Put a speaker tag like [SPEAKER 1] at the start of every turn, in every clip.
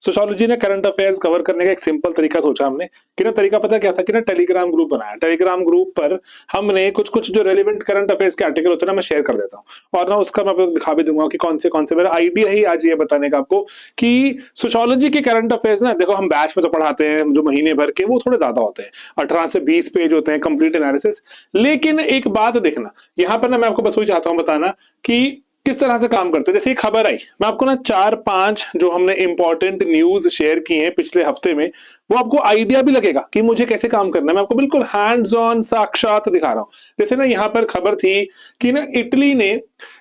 [SPEAKER 1] Sociology ने current affairs cover करने का एक सिंपल तरीका सोचा हमने कि ना, तरीका पता क्या था कि ना, टेलीग्राम ग्रुप बनाया। टेलीग्राम ग्रुप पर हमने कुछ कुछ जो रेलिवेंट करंट अफेयर्स के आर्टिकल होते हैं ना, मैं शेयर कर देता हूँ, और ना उसका मैं आपको दिखा भी दूंगा कि कौन से मेरा आइडिया ही आज ये बताने का आपको कि सोशियोलॉजी के करंट अफेयर्स ना, देखो हम बैच में तो पढ़ाते हैं जो महीने भर के, वो थोड़े ज्यादा होते हैं, 18 से 20 पेज होते हैं कंप्लीट एनालिसिस। लेकिन एक बात देखना यहाँ पर ना, मैं आपको बस वही चाहता हूँ बताना कि किस तरह से काम करते हैं। जैसे खबर आई, मैं आपको ना 4-5 जो हमने इंपॉर्टेंट न्यूज शेयर की हैं पिछले हफ्ते में, वो आपको आइडिया भी लगेगा कि मुझे कैसे काम करना है। मैं आपको बिल्कुल हैंड्स ऑन साक्षात दिखा रहा हूं। जैसे ना यहाँ पर खबर थी कि ना, इटली ने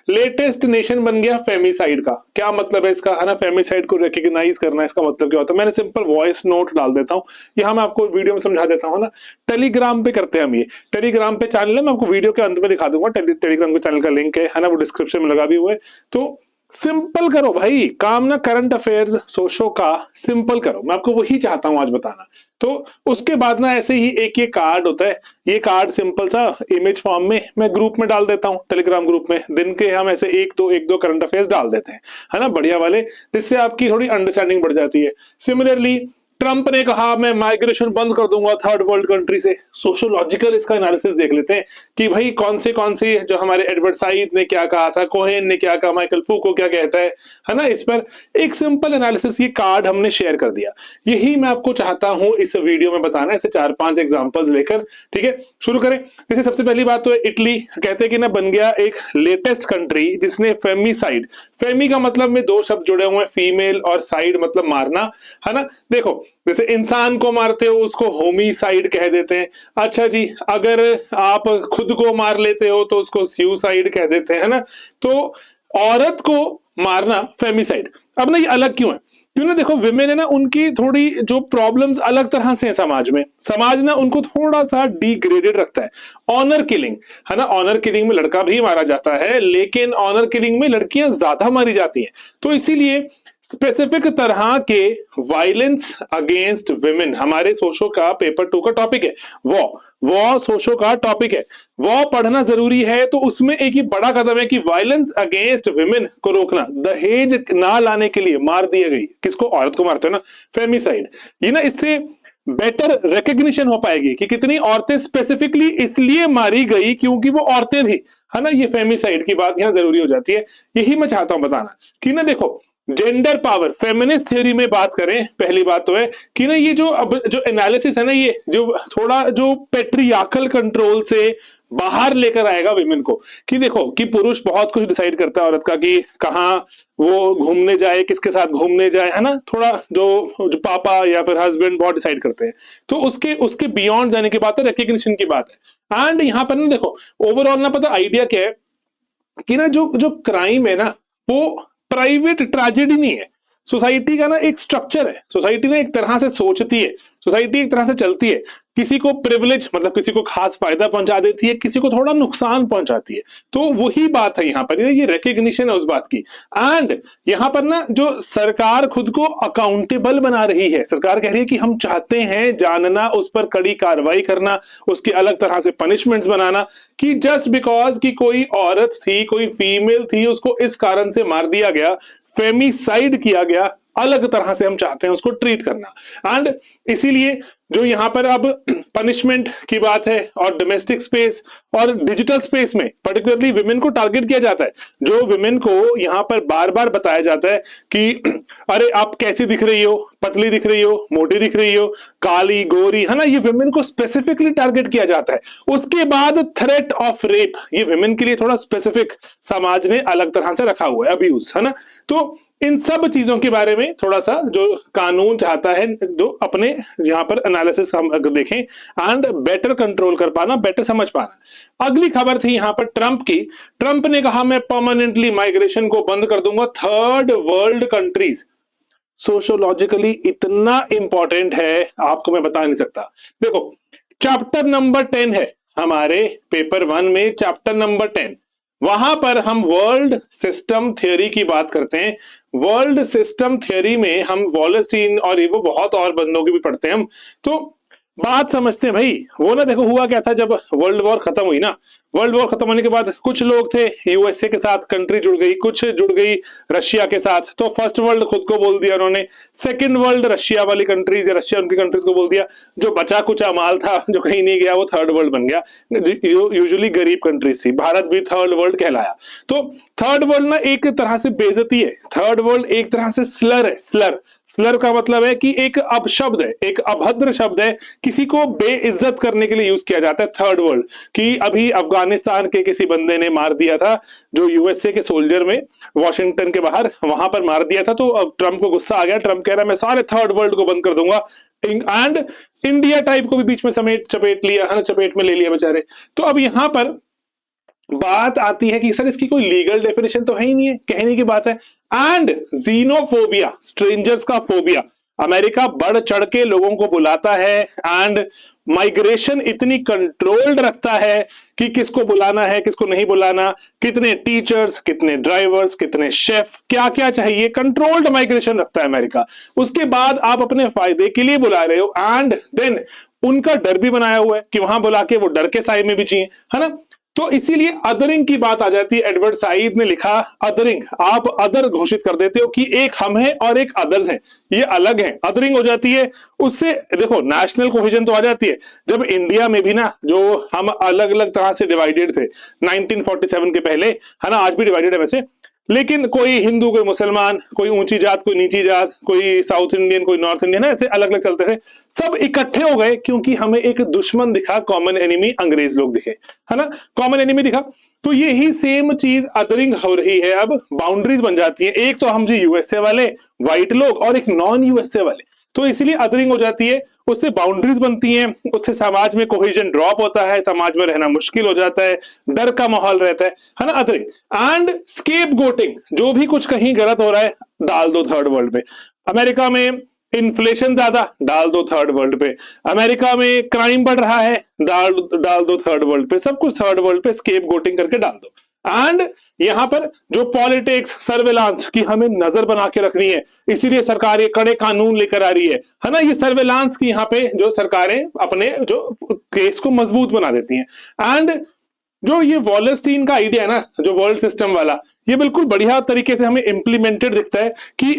[SPEAKER 1] लेटेस्ट नेशन बन गया फेमिसाइड का। क्या मतलब है इसका, है ना, फेमिसाइड को रिकॉग्नाइज करना, इसका मतलब क्या होता है। मैंने सिंपल वॉइस नोट डाल देता हूँ, यहाँ मैं आपको वीडियो में समझा देता हूँ ना। टेलीग्राम पे करते हैं हम ये, टेलीग्राम पे चैनल है, मैं आपको वीडियो के अंत में दिखा दूंगा। टेलीग्राम के चैनल का लिंक है ना, वो डिस्क्रिप्शन में लगा भी हुआ है। तो सिंपल करो भाई काम ना, करंट अफेयर्स सोशो का सिंपल करो, मैं आपको वही चाहता हूं आज बताना। तो उसके बाद ना ऐसे ही एक ये कार्ड होता है, ये कार्ड सिंपल सा इमेज फॉर्म में मैं ग्रुप में डाल देता हूं, टेलीग्राम ग्रुप में। दिन के हम ऐसे एक दो करंट अफेयर्स डाल देते हैं, है ना, बढ़िया वाले, जिससे आपकी थोड़ी अंडरस्टैंडिंग बढ़ जाती है। सिमिलरली ट्रंप ने कहा मैं माइग्रेशन बंद कर दूंगा थर्ड वर्ल्ड कंट्री से। सोशियोलॉजिकल इसका एनालिसिस देख लेते हैं कि भाई कौन से जो हमारे एडवर्ड साइद ने क्या कहा था, कोहेन ने क्या कहा, माइकल फूको क्या कहता है ना। इस पर एक सिंपल एनालिसिस, ये कार्ड हमने शेयर कर दिया। यही मैं आपको चाहता हूं इस वीडियो में बताना, ऐसे 4-5 एग्जांपल्स लेकर। ठीक है, शुरू करें। जैसे सबसे पहली बात तो है इटली, कहते हैं कि ना बन गया एक लेटेस्ट कंट्री जिसने फेमिसाइड, फेमी का मतलब में 2 शब्द जुड़े हुए हैं, फीमेल और साइड मतलब मारना, है ना। देखो जैसे इंसान को मारते हो उसको होमिसाइड कह देते हैं। अच्छा जी, अगर आप खुद को मार लेते हो तो उसको सुसाइड कह देते हैं, है ना। तो औरत को मारना फेमिसाइड। अब ना ये अलग क्यों है, क्यों ना, देखो विमेन है ना, उनकी थोड़ी जो प्रॉब्लम्स अलग तरह से है समाज में। समाज ना उनको थोड़ा सा डिग्रेडेड रखता है। ऑनर किलिंग, है ना, ऑनर किलिंग में लड़का भी मारा जाता है, लेकिन ऑनर किलिंग में लड़कियां ज्यादा मारी जाती हैं। तो इसीलिए स्पेसिफिक तरह के वायलेंस अगेंस्ट विमेन हमारे सोशो का पेपर 2 का टॉपिक है। वो सोशो का टॉपिक है, वो पढ़ना जरूरी है। तो उसमें एक ही बड़ा कदम है कि वायलेंस अगेंस्ट विमेन को रोकना। दहेज ना लाने के लिए मार दी गई, किसको, औरत को मारते हो ना, फेमिसाइड। ये ना इससे बेटर रिकग्निशन हो पाएगी कि कितनी औरतें स्पेसिफिकली इसलिए मारी गई क्योंकि वो औरतें थी, है ना। ये फेमिसाइड की बात यहां जरूरी हो जाती है। यही मैं चाहता हूं बताना कि ना, देखो जेंडर पावर, फेमिनिस्ट थ्योरी में बात करें, पहली बात तो है कि ना ये जो अब जो एनालिसिस है ना, ये जो थोड़ा जो पेट्रियार्कल कंट्रोल से बाहर लेकर आएगा विमेन को। कि देखो कि पुरुष बहुत कुछ डिसाइड करता है औरत का, कि कहाँ वो घूमने जाए, किसके साथ घूमने जाए, है ना। थोड़ा जो पापा या फिर हस्बैंड बहुत डिसाइड करते हैं। तो उसके उसके बियॉन्ड जाने की बात है, रिकग्निशन की बात है। एंड यहाँ पर ना देखो ओवरऑल ना, पता आइडिया क्या है कि ना, जो जो क्राइम है ना, वो प्राइवेट ट्रेजेडी नहीं है। सोसाइटी का ना एक स्ट्रक्चर है, सोसाइटी ना एक तरह से सोचती है, सोसाइटी एक तरह से चलती है। किसी को प्रिविलेज मतलब किसी को खास फायदा पहुंचा देती है, किसी को थोड़ा नुकसान पहुंचाती है। तो वही बात है यहाँ पर, ये रिकग्निशन है उस बात की। एंड यहाँ पर ना जो सरकार खुद को अकाउंटेबल बना रही है, सरकार कह रही है कि हम चाहते हैं जानना, उस पर कड़ी कार्रवाई करना, उसकी अलग तरह से पनिशमेंट्स बनाना, कि जस्ट बिकॉज कि कोई औरत थी, कोई फीमेल थी, उसको इस कारण से मार दिया गया, फेमिसाइड किया गया, अलग तरह से हम चाहते हैं उसको ट्रीट करना। एंड इसीलिए जो यहां पर अब पनिशमेंट की बात है, और डोमेस्टिक स्पेस और डिजिटल स्पेस में पर्टिकुलरली विमेन को टारगेट किया जाता है। जो विमेन को यहां पर बार बार बताया जाता है कि अरे आप कैसी दिख रही हो, पतली दिख रही हो, मोटी दिख रही हो, काली गोरी, है ना, ये विमेन को स्पेसिफिकली टारगेट किया जाता है। उसके बाद थ्रेट ऑफ रेप, ये विमेन के लिए थोड़ा स्पेसिफिक समाज ने अलग तरह से रखा हुआ है, अब्यूज, है ना। तो इन सब चीजों के बारे में थोड़ा सा जो कानून चाहता है, जो अपने यहां पर एनालिसिस हम अगर देखें एंड बेटर कंट्रोल कर पाना, बेटर समझ पाना। अगली खबर थी यहां पर ट्रंप की। ट्रंप ने कहा मैं परमानेंटली माइग्रेशन को बंद कर दूंगा थर्ड वर्ल्ड कंट्रीज। सोशियोलॉजिकली इतना इंपॉर्टेंट है, आपको मैं बता नहीं सकता। देखो चैप्टर नंबर 10 है हमारे पेपर 1 में, चैप्टर नंबर 10, वहां पर हम वर्ल्ड सिस्टम थ्योरी की बात करते हैं। वर्ल्ड सिस्टम थ्योरी में हम वॉलेस्टीन और ये वो बहुत और बंदों की भी पढ़ते हैं हम। तो बात समझते हैं भाई। वो ना देखो हुआ क्या था, जब वर्ल्ड वॉर खत्म हुई ना, वर्ल्ड वॉर खत्म होने के बाद कुछ लोग थे यूएसए के साथ, कंट्री जुड़ गई, कुछ जुड़ गई रशिया के साथ, तो फर्स्ट वर्ल्ड खुद को बोल दिया उन्होंने, सेकंड वर्ल्ड रशिया वाली कंट्रीज या रशिया उनकी कंट्रीज को बोल दिया, जो बचा कुचा माल था जो कहीं नहीं गया वो थर्ड वर्ल्ड बन गया। यूजुअली गरीब कंट्रीज थी, भारत भी थर्ड वर्ल्ड कहलाया। तो थर्ड वर्ल्ड ना एक तरह से बेइज्जती है, थर्ड वर्ल्ड एक तरह से स्लर है। स्लर स्लर का मतलब है कि एक अपशब्द है, एक अभद्र शब्द है, किसी को बेइज्जत करने के लिए यूज किया जाता है थर्ड वर्ल्ड। कि अभी अफगानिस्तान के किसी बंदे ने मार दिया था जो यूएसए के सोल्जर में, वॉशिंगटन के बाहर वहां पर मार दिया था, तो अब ट्रंप को गुस्सा आ गया, ट्रंप कह रहा है मैं सारे थर्ड वर्ल्ड को बंद कर दूंगा, एंड इंडिया टाइप को भी बीच में समेट चपेट लिया है ना, चपेट में ले लिया बेचारे। तो अब यहां पर बात आती है कि सर इसकी कोई लीगल डेफिनेशन तो है ही नहीं है, कहने की बात है। एंड जीनोफोबिया, स्ट्रेंजर्स का फोबिया, अमेरिका बढ़ चढ़ के लोगों को बुलाता है, एंड माइग्रेशन इतनी कंट्रोल्ड रखता है कि किसको बुलाना है किसको नहीं बुलाना, कितने टीचर्स, कितने ड्राइवर्स, कितने शेफ, क्या क्या चाहिए, कंट्रोल्ड माइग्रेशन रखता है अमेरिका। उसके बाद आप अपने फायदे के लिए बुला रहे हो, एंड देन उनका डर भी बनाया हुआ है कि वहां बुला के वो डर के साए में भी जिए, है ना। तो इसीलिए अदरिंग की बात आ जाती है। एडवर्ड साइड ने लिखा अदरिंग, आप अदर घोषित कर देते हो कि एक हम हैं और एक अदर्स हैं, ये अलग हैं, अदरिंग हो जाती है। उससे देखो नेशनल कोहेजन तो आ जाती है। जब इंडिया में भी ना जो हम अलग अलग तरह से डिवाइडेड थे 1947 के पहले, है ना, आज भी डिवाइडेड है वैसे, लेकिन कोई हिंदू, कोई मुसलमान, कोई ऊंची जात, कोई नीची जात, कोई साउथ इंडियन, कोई नॉर्थ इंडियन, ऐसे अलग अलग चलते थे। सब इकट्ठे हो गए क्योंकि हमें एक दुश्मन दिखा, कॉमन एनिमी अंग्रेज लोग दिखे, है ना, कॉमन एनिमी दिखा। तो यही सेम चीज अदरिंग हो रही है, अब बाउंड्रीज बन जाती है। एक तो हम जी यूएसए वाले व्हाइट लोग और एक नॉन यूएसए वाले, तो इसलिए अदरिंग हो जाती है, उससे बाउंड्रीज बनती हैं, उससे समाज में कोहेजन ड्रॉप होता है, समाज में रहना मुश्किल हो जाता है, डर का माहौल रहता है ना, अदरिंग। एंड स्केप गोटिंग, जो भी कुछ कहीं गलत हो रहा है डाल दो थर्ड वर्ल्ड पे। अमेरिका में इन्फ्लेशन ज्यादा, डाल दो थर्ड वर्ल्ड पे। अमेरिका में क्राइम बढ़ रहा है, डाल दो थर्ड वर्ल्ड पे। सब कुछ थर्ड वर्ल्ड पे स्केप गोटिंग करके डाल दो। एंड यहां पर जो पॉलिटिक्स, सर्वेलांस की हमें नजर बना के रखनी है, इसीलिए सरकार ये कड़े कानून लेकर आ रही है ना, ये सर्वेलांस की यहाँ पे जो सरकारें अपने जो केस को मजबूत बना देती हैं। एंड जो ये वॉलस्टीन का आइडिया है ना, जो वर्ल्ड सिस्टम वाला, ये बिल्कुल बढ़िया तरीके से हमें इंप्लीमेंटेड दिखता है कि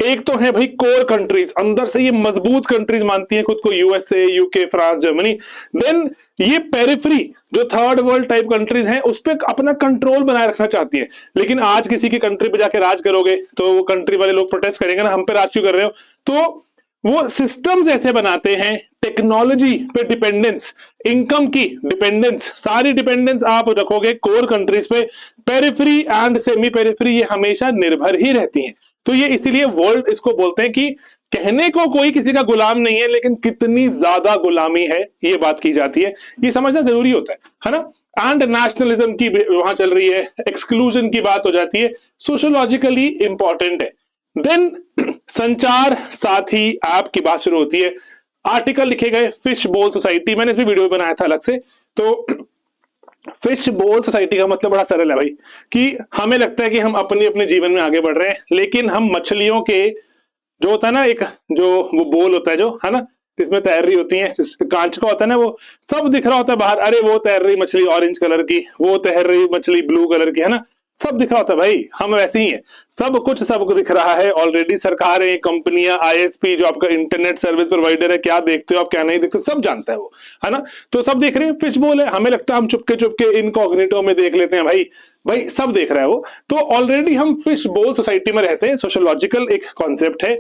[SPEAKER 1] एक तो है भाई कोर कंट्रीज, अंदर से ये मजबूत कंट्रीज मानती हैं खुद को, USA, UK, France, Germany. Then ये पेरिफेरी जो थर्ड वर्ल्ड टाइप कंट्रीज हैं उस पर अपना कंट्रोल बनाए रखना चाहती है। लेकिन आज किसी की कंट्री पे जाके राज करोगे तो वो कंट्री वाले लोग प्रोटेस्ट करेंगे ना, हम पे राज क्यों कर रहे हो। तो वो सिस्टम्स ऐसे बनाते हैं, टेक्नोलॉजी पे डिपेंडेंस, इनकम की डिपेंडेंस, सारी डिपेंडेंस आप रखोगे कोर कंट्रीज पे, पेरिफेरी एंड सेमी पेरिफेरी ये हमेशा निर्भर ही रहती हैं। तो ये इसीलिए वर्ल्ड इसको बोलते हैं कि कहने को कोई किसी का गुलाम नहीं है, लेकिन कितनी ज्यादा गुलामी है ये बात की जाती है, ये समझना जरूरी होता है ना। एंड नेशनलिज्म की वहां चल रही है, एक्सक्लूजन की बात हो जाती है, सोशियोलॉजिकली इंपॉर्टेंट है। देन संचार साथी ऐप की बात शुरू होती है। आर्टिकल लिखे गए फिश बोल सोसाइटी, मैंने इस पर वीडियो बनाया था अलग से। तो फिश बोल सोसाइटी का मतलब बड़ा सरल है भाई, कि हमें लगता है कि हम अपने अपने जीवन में आगे बढ़ रहे हैं, लेकिन हम मछलियों के जो होता है ना, एक जो वो बोल होता है जो, है ना, जिसमें तैर रही होती है, कांच का होता है ना, वो सब दिख रहा होता है बाहर, अरे वो तैर रही मछली ऑरेंज कलर की, वो तैर रही मछली ब्लू कलर की, है ना, सब दिख रहा होता है भाई, हम वैसे ही हैं। सब कुछ दिख रहा है ऑलरेडी, सरकारें, कंपनियां, आईएसपी जो आपका इंटरनेट सर्विस प्रोवाइडर है, क्या देखते हो आप क्या नहीं देखते सब जानता है वो, है ना। तो सब देख रहे हैं, फिश बोल है, हमें लगता है हम चुपके चुपके इनकॉग्निटो में देख लेते हैं, भाई भाई सब देख रहा है वो। तो ऑलरेडी हम फिश बोल सोसाइटी में रहते हैं, सोशियोलॉजिकल एक कॉन्सेप्ट है।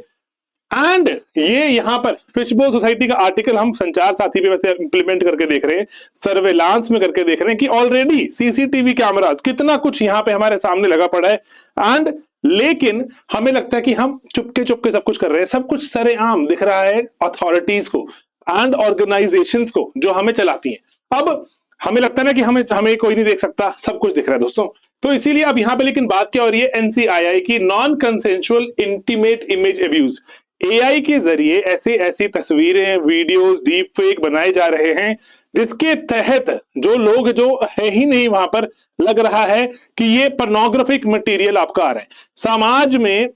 [SPEAKER 1] एंड ये यहां पर फिशबोल सोसाइटी का आर्टिकल हम संचार साथी पे वैसे इंप्लीमेंट करके देख रहे हैं, सर्वेलांस में करके देख रहे हैं कि ऑलरेडी सीसीटीवी कैमरास कितना कुछ यहां पे हमारे सामने लगा पड़ा है। एंड लेकिन हमें लगता है कि हम चुपके चुपके सब कुछ कर रहे हैं, सब कुछ सरेआम दिख रहा है अथॉरिटीज को एंड ऑर्गेनाइजेशंस को जो हमें चलाती हैं। अब हमें लगता है ना कि हमें कोई नहीं देख सकता, सब कुछ दिख रहा है दोस्तों। तो इसीलिए अब यहां पे लेकिन बात क्या हो रही है, एनसीआईआई की non consensual intimate image abuse, AI के जरिए ऐसी ऐसी तस्वीरें, वीडियोस, डीप फेक बनाए जा रहे हैं जिसके तहत जो लोग जो है ही नहीं वहां पर, लग रहा है कि ये पोर्नोग्राफिक मटेरियल आपका आ रहा है समाज में।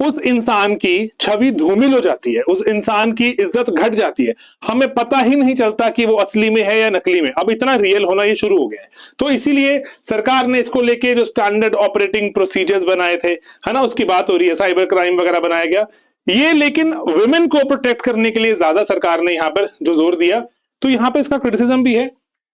[SPEAKER 1] उस इंसान की छवि धूमिल हो जाती है, उस इंसान की इज्जत घट जाती है, हमें पता ही नहीं चलता कि वो असली में है या नकली में। अब इतना रियल होना ये शुरू हो गया है। तो इसीलिए सरकार ने इसको लेके जो स्टैंडर्ड ऑपरेटिंग प्रोसीजर्स बनाए थे, है ना, उसकी बात हो रही है, साइबर क्राइम वगैरह बनाया गया ये। लेकिन वुमेन को प्रोटेक्ट करने के लिए ज्यादा सरकार ने यहां पर जो जोर दिया, तो यहां पर इसका क्रिटिसिज्म भी है,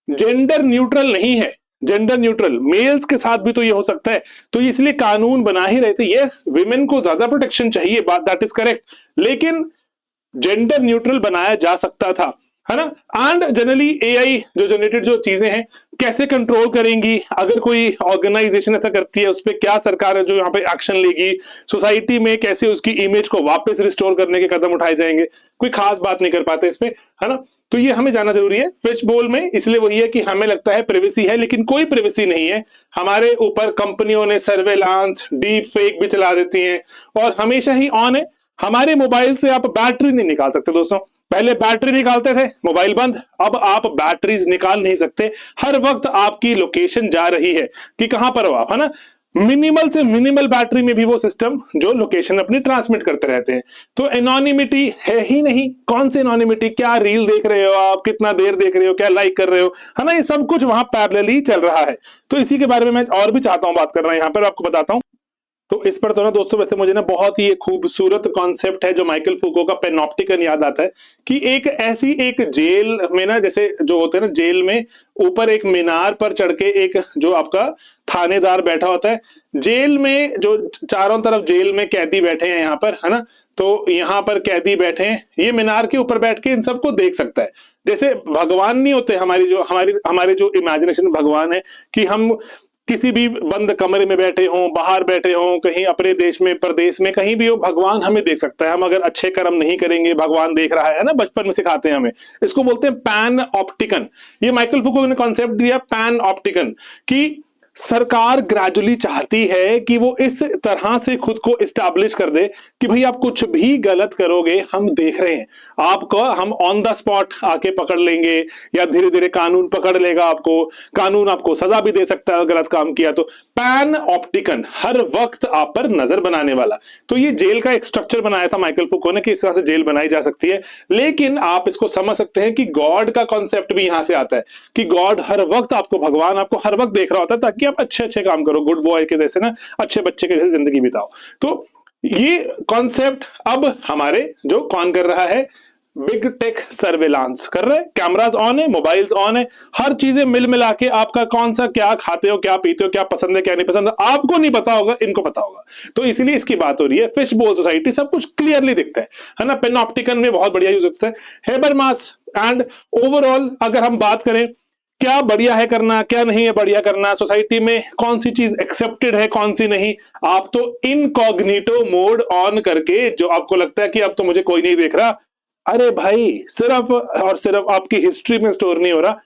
[SPEAKER 1] जेंडर न्यूट्रल नहीं है, जेंडर न्यूट्रल मेल्स के साथ भी तो ये हो सकता है। तो इसलिए कानून बना ही रहे थे, यस विमेन को ज्यादा प्रोटेक्शन चाहिए, बात दैट इज करेक्ट, लेकिन जेंडर न्यूट्रल बनाया जा सकता था, है ना। एंड जनरली एआई जो जनरेटेड जो चीजें हैं कैसे कंट्रोल करेंगी, अगर कोई ऑर्गेनाइजेशन ऐसा करती है उस पर क्या सरकार है जो यहाँ पे एक्शन लेगी, सोसाइटी में कैसे उसकी इमेज को वापस रिस्टोर करने के कदम उठाए जाएंगे, कोई खास बात नहीं कर पाते इस पे, है ना। तो ये हमें जानना जरूरी है फिश बोल में, इसलिए वही है कि हमें लगता है प्राइवेसी है, लेकिन कोई प्राइवेसी नहीं है। हमारे ऊपर कंपनियों ने सर्वेलांस, डीप फेक भी चला देती हैं और हमेशा ही ऑन है। हमारे मोबाइल से आप बैटरी नहीं निकाल सकते दोस्तों, पहले बैटरी निकालते थे मोबाइल बंद, अब आप बैटरीज निकाल नहीं सकते, हर वक्त आपकी लोकेशन जा रही है कि कहां पर हो आप, है ना। मिनिमल से मिनिमल बैटरी में भी वो सिस्टम जो लोकेशन अपनी ट्रांसमिट करते रहते हैं। तो एनोनिमिटी है ही नहीं, कौन सी एनोनिमिटी, क्या रील देख रहे हो आप, कितना देर देख रहे हो, क्या लाइक कर रहे हो, है ना, ये सब कुछ वहां पैरेलली चल रहा है। तो इसी के बारे में मैं और भी चाहता हूं बात करना, यहां पर आपको बताता हूं। तो इस पर तो ना दोस्तों वैसे मुझे ना बहुत ही खूबसूरत कॉन्सेप्ट है जो माइकल फूको का पेनॉप्टिकन याद आता है, कि एक ऐसी एक जेल में ना, जैसे जो होते हैं ना जेल में, ऊपर एक मीनार पर चढ़ के एक जो आपका थानेदार बैठा होता है, जेल में जो चारों तरफ जेल में कैदी बैठे हैं यहाँ पर, है ना, तो यहाँ पर कैदी बैठे हैं, ये मीनार के ऊपर बैठ के इन सबको देख सकता है। जैसे भगवान नहीं होते हमारे जो इमेजिनेशन भगवान है, कि हम किसी भी बंद कमरे में बैठे हों, बाहर बैठे हों, कहीं अपने देश में प्रदेश में कहीं भी हो, भगवान हमें देख सकता है। हम अगर अच्छे कर्म नहीं करेंगे भगवान देख रहा है ना, बचपन में सिखाते हैं हमें, इसको बोलते हैं पैन ऑप्टिकन। ये माइकल फूको ने कॉन्सेप्ट दिया पैन ऑप्टिकन, कि सरकार ग्रेजुअली चाहती है कि वो इस तरह से खुद को इस्टेब्लिश कर दे कि भाई आप कुछ भी गलत करोगे हम देख रहे हैं, आपको हम ऑन द स्पॉट आके पकड़ लेंगे, या धीरे धीरे कानून पकड़ लेगा आपको, कानून आपको सजा भी दे सकता है गलत काम किया तो। पैन ऑप्टिकन, हर वक्त आप पर नजर बनाने वाला। तो ये जेल का एक स्ट्रक्चर बनाया था माइकल फूको ने कि इस तरह से जेल बनाई जा सकती है। लेकिन आप इसको समझ सकते हैं कि गॉड का कॉन्सेप्ट भी यहां से आता है, कि गॉड हर वक्त आपको, भगवान आपको हर वक्त देख रहा होता है, ताकि आप अच्छे अच्छे काम करो, गुड बॉय के जैसे ना, अच्छे बच्चे के जैसे जिंदगी बिताओ। तो ये कॉन्सेप्ट अब हमारे जो कौन कर रहा है, बिग टेक सर्वेलांस कर रहे हैं, कैमरास ऑन है, मोबाइल्स ऑन है, हर चीजें मिल मिला के आपका कौन सा क्या खाते हो, क्या पीते हो, क्या पसंद है क्या नहीं पसंद है, आपको नहीं पता होगा, इनको पता होगा। तो इसीलिए इसकी बात हो रही है, फिश बोल सोसाइटी सब कुछ क्लियरली दिखता है ना। पेनॉप्टिकन में बहुत बढ़िया यूज होता है, हेबरमास। एंड ओवरऑल अगर हम बात करें क्या बढ़िया है करना, क्या नहीं है बढ़िया करना, सोसाइटी में कौन सी चीज एक्सेप्टेड है कौन सी नहीं, आप तो इनकॉग्निटो मोड ऑन करके, जो आपको लगता है कि अब तो मुझे कोई नहीं देख रहा, अरे भाई सिर्फ और सिर्फ आपकी हिस्ट्री में स्टोर नहीं हो रहा,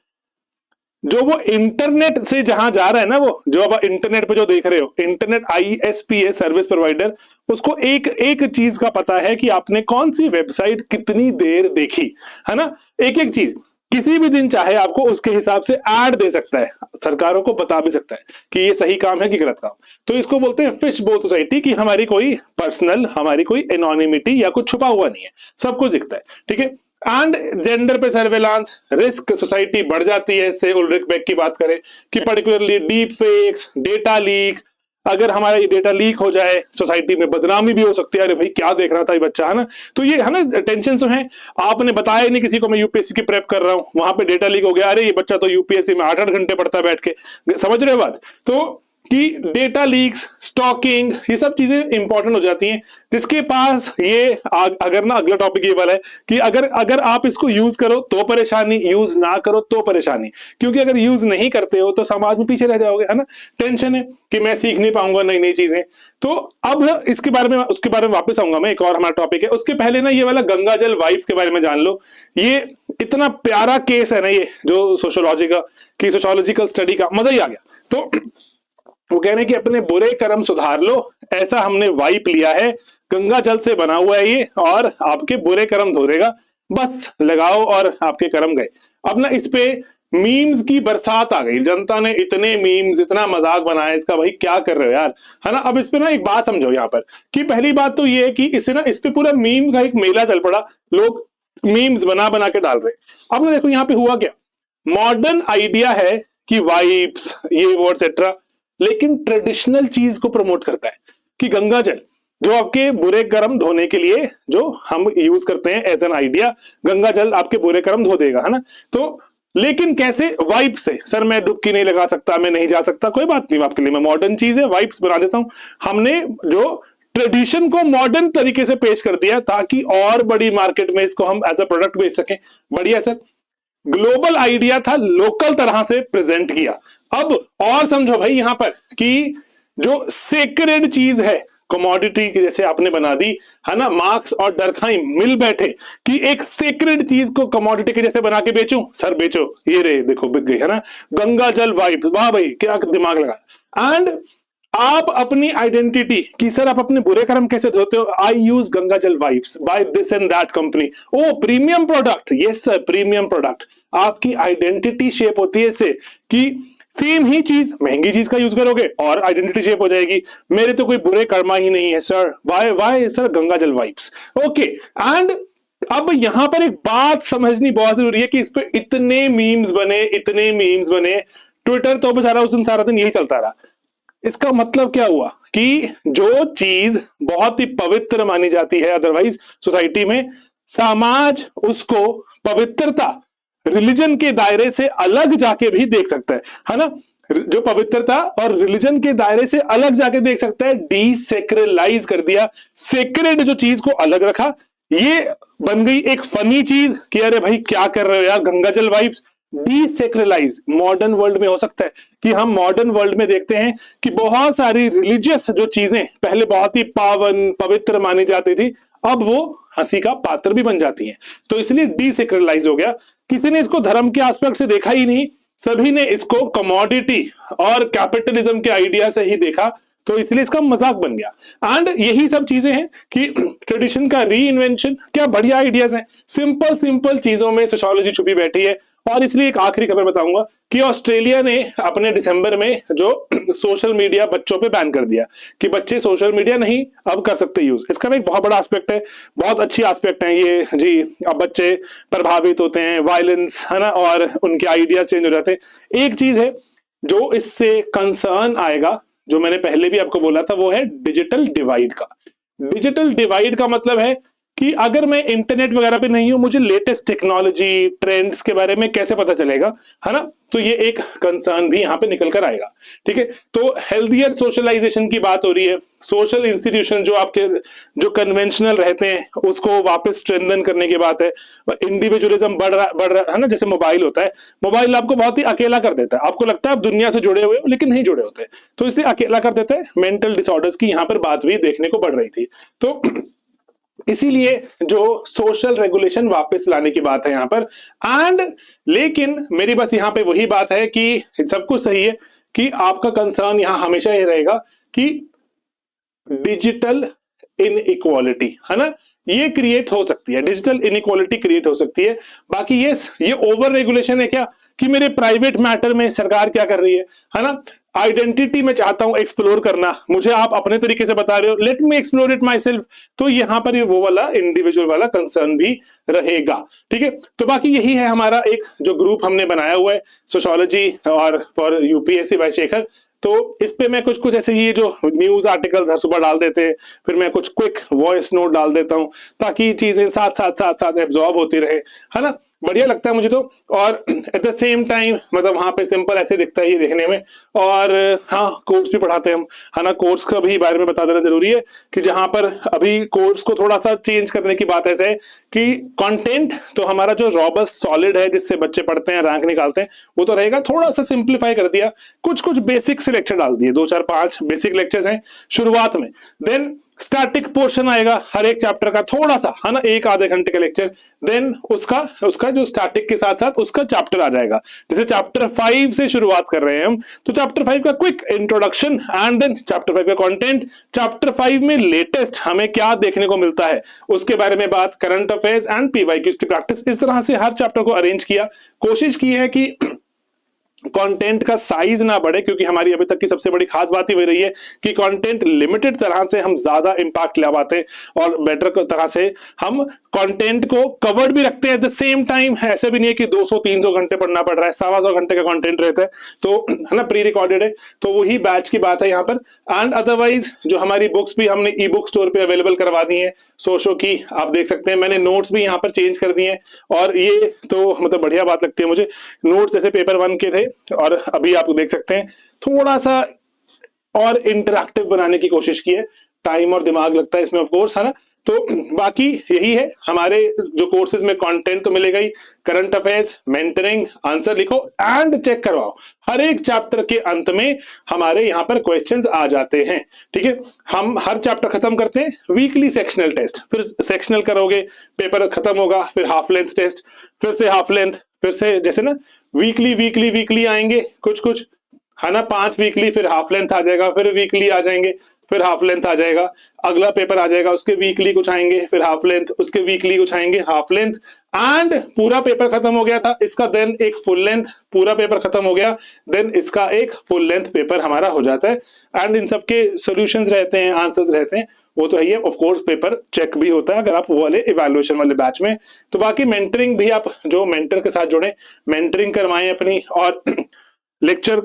[SPEAKER 1] जो वो इंटरनेट से जहां जा रहा है ना, वो जो आप इंटरनेट पे जो देख रहे हो, इंटरनेट आईएसपी है सर्विस प्रोवाइडर, उसको एक एक चीज का पता है कि आपने कौन सी वेबसाइट कितनी देर देखी, है ना। एक एक चीज किसी भी दिन चाहे आपको उसके हिसाब से ऐड दे सकता है, सरकारों को बता भी सकता है कि ये सही काम है कि गलत काम। तो इसको बोलते हैं फिश बोल सोसाइटी, कि हमारी कोई पर्सनल, हमारी कोई एनोनिमिटी या कुछ छुपा हुआ नहीं है, सब कुछ दिखता है, ठीक है। एंड जेंडर पे सर्वेलांस, रिस्क सोसाइटी बढ़ जाती है इससे। उल्रिक बेक की बात करें कि particularly deep fakes, data leak, अगर हमारा ये डेटा लीक हो जाए सोसाइटी में बदनामी भी हो सकती है, अरे भाई क्या देख रहा था ये बच्चा, है ना। तो ये है ना टेंशन तो है, आपने बताया नहीं किसी को मैं यूपीएससी की प्रेप कर रहा हूं, वहां पे डेटा लीक हो गया, अरे ये बच्चा तो यूपीएससी में 8-8 घंटे पढ़ता है बैठ के, समझ रहे हो बात। तो कि डेटा लीक्स, स्टॉकिंग, ये सब चीजें इंपॉर्टेंट हो जाती हैं। जिसके पास ये अगर ना, अगला टॉपिक ये वाला है कि अगर आप इसको यूज करो तो परेशानी, यूज ना करो तो परेशानी, क्योंकि अगर यूज नहीं करते हो तो समाज में पीछे रह जाओगे, है ना। टेंशन है कि मैं सीख नहीं पाऊंगा नई नई चीजें। तो अब इसके बारे में, उसके बारे में वापस आऊंगा मैं, एक और हमारा टॉपिक है। उसके पहले ना ये वाला गंगा जल वाइब्स के बारे में जान लो। ये इतना प्यारा केस है ना ये, जो सोशियोलॉजिकल स्टडी का, मजा ही आ गया। तो वो कह रहे हैं कि अपने बुरे कर्म सुधार लो, ऐसा हमने वाइप लिया है, गंगा जल से बना हुआ है ये, और आपके बुरे कर्म धो देगा, बस लगाओ और आपके कर्म गए। अब ना इस पे मीम्स की बरसात आ गई, जनता ने इतने मीम्स, इतना मजाक बनाया इसका, भाई क्या कर रहे हो यार, है ना। अब इस पे ना एक बात समझो यहाँ पर कि पहली बात तो ये है कि इससे ना इस पे पूरा मीम का एक मेला चल पड़ा, लोग मीम्स बना बना के डाल रहे। अब ना देखो यहाँ पे हुआ क्या, मॉडर्न आइडिया है कि वाइब्स ये वो एटसेट्रा, लेकिन ट्रेडिशनल चीज को प्रमोट करता है कि गंगा जल जो आपके बुरे कर्म धोने के लिए जो हम यूज करते हैं एज एन आइडिया, गंगा जल आपके बुरे कर्म धो देगा, है ना। तो लेकिन कैसे, वाइब से। सर मैं डुबकी नहीं लगा सकता, मैं नहीं जा सकता, कोई बात नहीं, आपके लिए मैं मॉडर्न चीज है वाइब्स बना देता हूं। हमने जो ट्रेडिशन को मॉडर्न तरीके से पेश कर दिया ताकि और बड़ी मार्केट में इसको हम एज अ प्रोडक्ट बेच सकें। बढ़िया सर, ग्लोबल आइडिया था, लोकल तरह से प्रेजेंट किया। अब और समझो भाई यहां पर कि जो सेक्रेड चीज है कमोडिटी की जैसे आपने बना दी, है ना। मार्क्स और डरखाई मिल बैठे कि एक सेक्रेड चीज को कमोडिटी के जैसे बना के बेचूं, सर बेचो, ये रे देखो बिक गई, है ना। गंगा जल वाइब, वाह भाई क्या दिमाग लगा। एंड आप अपनी आइडेंटिटी कि सर आप अपने बुरे कर्म कैसे धोते हो, आई use Ganga jal vibes by this and that company, oh premium product, yes sir premium product. आपकी आइडेंटिटी शेप होती है इससे कि सेम ही चीज महंगी चीज का यूज करोगे और आइडेंटिटी शेप हो जाएगी। मेरे तो कोई बुरे कर्मा ही नहीं है sir, why why sir Ganga jal vibes, okay. And अब यहां पर एक बात समझनी बहुत जरूरी है कि इस पे इतने मीम्स बने, इतने मीम्स बने, ट्विटर तो बेचारा उस दिन सारा दिन यही चलता रहा। इसका मतलब क्या हुआ कि जो चीज बहुत ही पवित्र मानी जाती है अदरवाइज सोसाइटी में, समाज उसको पवित्रता रिलीजन के दायरे से अलग जाके भी देख सकता है ना। जो पवित्रता और रिलीजन के दायरे से अलग जाके देख सकता है, डीसेक्रेलाइज कर दिया, सेक्रेड जो चीज को अलग रखा, ये बन गई एक फनी चीज कि अरे भाई क्या कर रहे हो यार Ganga jal vibes. डीसेक्रेलाइज modern world में हो सकता है कि हम मॉडर्न वर्ल्ड में देखते हैं कि बहुत सारी रिलीजियस जो चीजें पहले बहुत ही पावन पवित्र मानी जाती थी, अब वो हंसी का पात्र भी बन जाती हैं। तो इसलिए डीसेक्रेलाइज हो गया, किसी ने इसको धर्म के एस्पेक्ट से देखा ही नहीं, सभी ने इसको कमोडिटी और कैपिटलिज्म के आइडिया से ही देखा, तो इसलिए इसका मजाक बन गया। एंड यही सब चीजें हैं कि ट्रेडिशन का री इन्वेंशन, क्या बढ़िया आइडियाज हैं, सिंपल सिंपल चीजों में सोशियोलॉजी छुपी बैठी है। और इसलिए एक आखिरी खबर बताऊंगा कि ऑस्ट्रेलिया ने अपने दिसंबर में जो सोशल मीडिया बच्चों पे बैन कर दिया कि बच्चे सोशल मीडिया नहीं अब कर सकते यूज। इसका एक बहुत बड़ा एस्पेक्ट है, बहुत अच्छी एस्पेक्ट है ये जी। अब बच्चे प्रभावित होते हैं, वायलेंस, है ना, और उनके आइडिया चेंज हो जाते हैं। एक चीज है जो इससे कंसर्न आएगा, जो मैंने पहले भी आपको बोला था, वो है डिजिटल डिवाइड का। डिजिटल डिवाइड का मतलब है कि अगर मैं इंटरनेट वगैरह पे नहीं हूं, मुझे लेटेस्ट टेक्नोलॉजी ट्रेंड्स के बारे में कैसे पता चलेगा, है ना। तो ये एक कंसर्न भी यहाँ पे निकल कर आएगा, ठीक है। तो हेल्थियर सोशलाइजेशन की बात हो रही है, सोशल इंस्टीट्यूशन जो आपके जो कन्वेंशनल रहते हैं उसको वापस स्ट्रेंथन करने की बात है। इंडिविजुअलिज्म बढ़ रहा है ना, जैसे मोबाइल होता है, मोबाइल आपको बहुत ही अकेला कर देता है, आपको लगता है आप दुनिया से जुड़े हुए हो लेकिन नहीं जुड़े होते, तो इसलिए अकेला कर देता है। मेंटल डिसऑर्डर्स की यहाँ पर बात भी देखने को बढ़ रही थी, तो इसीलिए जो सोशल रेगुलेशन वापस लाने की बात है यहाँ पर। एंड लेकिन मेरी बस यहाँ पे वही बात है कि सब कुछ सही है कि आपका कंसर्न यहाँ हमेशा ये रहेगा कि डिजिटल इनइक्वालिटी, है ना, ये क्रिएट हो सकती है, डिजिटल इनइक्वालिटी क्रिएट हो सकती है। बाकी ये ओवर रेगुलेशन है क्या कि मेरे प्राइवेट मैटर में सरकार क्या कर रही है ना। आइडेंटिटी में चाहता हूं एक्सप्लोर करना, मुझे आप अपने तरीके से बता रहे हो, let me explore it my self, तो यहां पर ये वो वाला इंडिविजुअल वाला कंसर्न भी रहेगा, ठीक है। तो बाकी यही है हमारा एक जो ग्रुप हमने बनाया हुआ है सोशियोलॉजी और फॉर यूपीएससी बाय शेखर। तो इस पे मैं कुछ ऐसे ही जो न्यूज आर्टिकल्स हर सुबह डाल देते हैं, फिर मैं कुछ क्विक वॉइस नोट डाल देता हूं ताकि चीजें साथ साथ साथ साथ एब्जॉर्ब होती रहे, है ना। बढ़िया लगता है मुझे तो। और एट द सेम टाइम मतलब वहां पे सिंपल ऐसे दिखता है ये देखने में। और हाँ, कोर्स भी पढ़ाते हैं हम, है ना। कोर्स का भी बारे में बता देना जरूरी है कि जहां पर अभी कोर्स को थोड़ा सा चेंज करने की बात ऐसे है कि कंटेंट तो हमारा जो रॉबस्ट सॉलिड है जिससे बच्चे पढ़ते हैं रैंक निकालते हैं वो तो रहेगा, थोड़ा सा सिंप्लीफाई कर दिया, कुछ बेसिक से लेक्चर डाल दिए, 2 4 5 बेसिक लेक्चर्स हैं शुरुआत में। देन स्टैटिक पोर्शन आएगा हर एक चैप्टर का थोड़ा सा, है ना, 1 आधे घंटे का लेक्चर। देन उसका जो स्टैटिक के साथ साथ उसका चैप्टर आ जाएगा। जैसे चैप्टर 5 से शुरुआत कर रहे हैं हम, तो चैप्टर 5 का quick introduction and then chapter 5 का कंटेंट। चैप्टर 5 में लेटेस्ट हमें क्या देखने को मिलता है उसके बारे में बात, करंट अफेयर्स एंड पीवाईक्यूज की प्रैक्टिस। इस तरह से हर चैप्टर को अरेंज किया, कोशिश की है कि कंटेंट का साइज ना बढ़े, क्योंकि हमारी अभी तक की सबसे बड़ी खास बात ही वही रही है कि कंटेंट लिमिटेड तरह से हम ज्यादा इंपैक्ट ला पाते और बेटर तरह से हम कंटेंट को कवर्ड भी रखते हैं एट द सेम टाइम। ऐसे भी नहीं है कि 200-300 घंटे पढ़ना पड़ रहा है, 125 घंटे का कंटेंट रहता है, तो है ना, प्री रिकॉर्डेड है, तो वही बैच की बात है यहाँ पर। एंड अदरवाइज जो हमारी बुक्स भी हमने ई बुक स्टोर पे अवेलेबल करवा दी है सोशो की, आप देख सकते हैं। मैंने नोट्स भी यहाँ पर चेंज कर दिए हैं, और ये तो मतलब बढ़िया बात लगती है मुझे। नोट्स जैसे पेपर 1 के थे, और अभी आप देख सकते हैं थोड़ा सा और इंटरैक्टिव बनाने की कोशिश की है। टाइम और दिमाग लगता है इसमें ऑफ कोर्स, है ना। तो बाकी यही है हमारे जो कोर्सेज में, कंटेंट तो मिलेगा ही, करंट अफेयर्स, मेंटरिंग, आंसर लिखो एंड चेक करवाओ। हर एक चैप्टर के अंत में हमारे यहाँ पर क्वेश्चंस आ जाते हैं, ठीक है। हम हर चैप्टर खत्म करते हैं, वीकली सेक्शनल टेस्ट, फिर सेक्शनल करोगे, पेपर खत्म होगा, फिर हाफ लेंथ टेस्ट, फिर से हाफ लेंथ, फिर से जैसे ना वीकली वीकली वीकली आएंगे कुछ कुछ, है ना। 5 वीकली, फिर हाफ लेंथ आ जाएगा, फिर वीकली आ जाएंगे, फिर हाफ लेंथ आ जाएगा, अगला पेपर आ जाएगा, उसके वीकली कुछ आएंगे, फिर हाफ लेंथ, उसके वीकली कुछ आएंगे, हाफ लेंथ, एंड पूरा पेपर खत्म हो गया था इसका, देन एक फुल लेंथ, पूरा पेपर खत्म हो गया, देन इसका एक फुल लेंथ पेपर हमारा हो जाता है। एंड इन सबके सॉल्यूशंस रहते हैं, आंसर्स रहते हैं, वो तो है ही है। ऑफ कोर्स पेपर चेक भी होता है अगर आप वो वाले इवैल्यूएशन वाले बैच में। तो बाकी मेंटरिंग भी, आप जो मेंटर के साथ जुड़े, मेंटरिंग करवाएं अपनी, और लेक्चर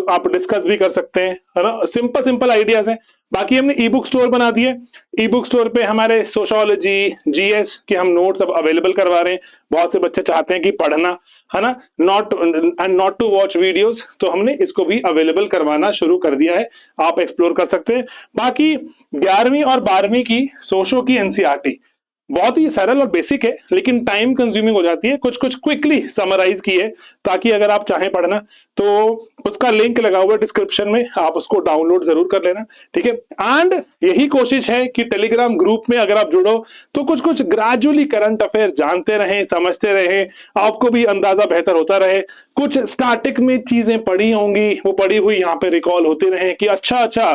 [SPEAKER 1] आप डिस्कस भी कर सकते हैं, है ना। सिंपल सिंपल आइडियाज हैं। बाकी हमने ई बुक स्टोर बना दिए, ई बुक स्टोर पे हमारे सोशियोलॉजी, जीएस के हम नोट्स अब अवेलेबल करवा रहे हैं। बहुत से बच्चे चाहते हैं कि पढ़ना, है ना, नॉट टू वॉच वीडियोस, तो हमने इसको भी अवेलेबल करवाना शुरू कर दिया है, आप एक्सप्लोर कर सकते हैं। बाकी 11वीं और 12वीं की सोशो की एनसीईआरटी बहुत ही सरल और बेसिक है, लेकिन टाइम कंज्यूमिंग हो जाती है, कुछ कुछ क्विकली समराइज की है, ताकि अगर आप चाहें पढ़ना तो उसका लिंक लगा हुआ है डिस्क्रिप्शन में, आप उसको डाउनलोड जरूर कर लेना, ठीक है। एंड यही कोशिश है कि टेलीग्राम ग्रुप में अगर आप जुड़ो तो कुछ कुछ ग्रेजुअली करंट अफेयर जानते रहें, समझते रहें, आपको भी अंदाजा बेहतर होता रहे। कुछ स्टार्टिंग में चीजें पढ़ी होंगी, वो पढ़ी हुई यहाँ पे रिकॉल होती रहे कि अच्छा अच्छा,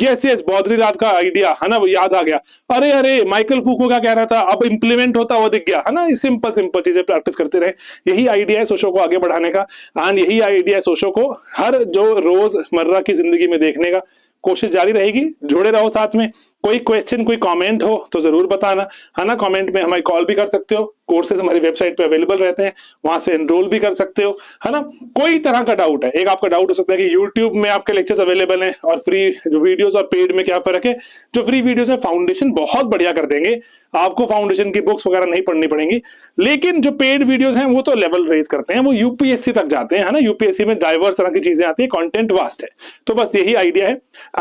[SPEAKER 1] यस यस, बौद्रीनाथ का आइडिया, है ना, वो याद आ गया, अरे अरे माइकल फूको का कह रहा था, अब इंप्लीमेंट होता हुआ दिख गया, है ना। सिंपल सिंपल चीजें प्रैक्टिस करते रहे, यही आइडिया है सोशो को आगे बढ़ाने का। एंड यही आइडिया है सोशो को हर जो रोजमर्रा की जिंदगी में देखने का। कोशिश जारी रहेगी, जुड़े रहो साथ में। कोई क्वेश्चन, कोई कमेंट हो तो जरूर बताना, है ना। कमेंट में हमारी कॉल भी कर सकते हो, कोर्सेज हमारी वेबसाइट पे अवेलेबल रहते हैं, वहां से एनरोल भी कर सकते हो, है ना। कोई तरह का डाउट है, एक आपका डाउट हो सकता है कि यूट्यूब में आपके लेक्चर्स अवेलेबल हैं और फ्री जो वीडियोस और पेड में क्या फर्क है। जो फ्री वीडियोस है फाउंडेशन बहुत बढ़िया कर देंगे, आपको फाउंडेशन की बुक्स वगैरह नहीं पढ़नी पड़ेंगी। लेकिन जो पेड वीडियोस हैं वो तो लेवल रेज करते हैं, वो यूपीएससी तक जाते हैं, है ना। यूपीएससी में डाइवर्स तरह की चीजें आती है, कंटेंट वास्ट है। तो बस यही आइडिया है।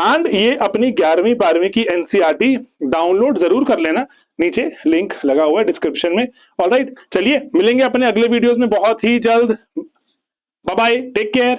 [SPEAKER 1] एंड ये अपनी 11वीं 12वीं की एनसीईआरटी डाउनलोड जरूर कर लेना, नीचे लिंक लगा हुआ है डिस्क्रिप्शन में। ऑलराइट, चलिए मिलेंगे अपने अगले वीडियोस में बहुत ही जल्द। Bye bye, take care.